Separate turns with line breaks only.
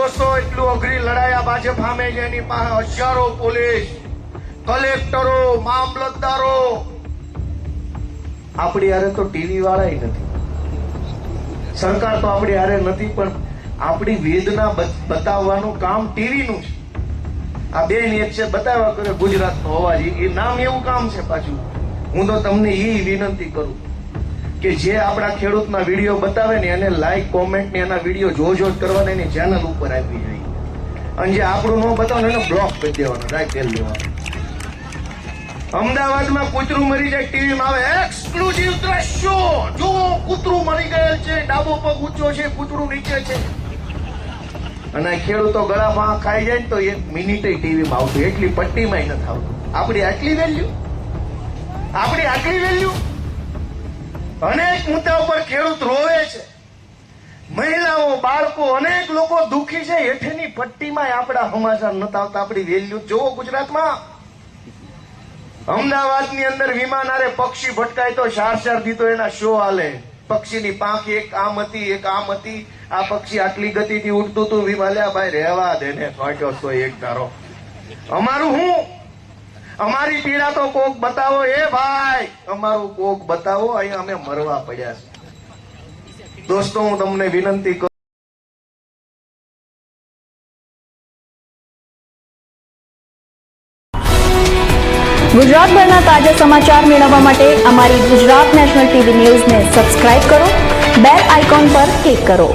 દોસ્તો એટલું અઘરી લડાઈ આ ભાજપ સામે છે, એની પાસે હજારો પોલીસ, કલેક્ટરો, મામલતદારો. આપણી હારે તો ટીવી વાળા નથી, સરકાર તો આપણી હારે નથી, પણ આપણી વેદના બતાવવાનું કામ ટીવી નું છે. આ બેન એક છે બતાવવા કરે ગુજરાતનો અવાજ, એ નામ એવું કામ છે. પાછું હું તો તમને એ વિનંતી કરું કે જે આપણા ખેડૂતના વિડીયો બતાવે ને એને લાઈક, કોમેન્ટ ને એના વિડીયો જોજો કરવાના, એની ચેનલ ઉપર આવી જાય. અને જે આપણું ન બતાવે એને બ્લોક કરી દેવાનો, રાઈટ કરી લેવાનો. અમદાવાદમાં કૂતરું મરી જાય ટીવીમાં આવે, એક્સક્લુઝિવ દ્રશ્યો જો કૂતરું મરી ગયેલ છે, ડાબો પગ ઊંચો છે, કૂતરું નીચે છે. અને ખેડૂતો ગળામાં ખાઈ જાય ને તો એક મિનિટે ટીવીમાં આવતું, એટલી પટ્ટીમાં નથી આવતું. આપણી આટલી વેલ્યુ, આપણી આટલી વેલ્યુ. અનેક મુદ્દા ઉપર ખેડૂત રોવે છે, મહિલાઓ, બાળકો, અનેક લોકો દુઃખી છે. હેઠળની પટ્ટીમાં આપણા સમાચાર નથી આવતા. આપણી વેલ્યુ જોવો ગુજરાતમાં. અમદાવાદની અંદર વિમાન આરે પક્ષી ભટકાય તો 4 દી તો એના શો હાલે. પક્ષીની પાંખ એક આમ હતી, એક આમ હતી. આ પક્ષી આટલી ગતિથી ઉડતું હતું, વિમાલ્યા ભાઈ રહેવા દે ને, ફાટ્યો તો એક ધારો. અમારું હું, અમારી પીડા તો કોક બતાવો. એ ભાઈ અમારું કોક બતાવો, અહીંયા અમે મરવા પડ્યા છે. દોસ્તો હું તમને વિનંતી કરું,
ગુજરાતભરના તાજા સમાચાર મેળવવા માટે અમારી ગુજરાત નેશનલ ટીવી ન્યૂઝને સબસ્ક્રાઇબ કરો, બેલ આઇકોન પર ક્લિક કરો.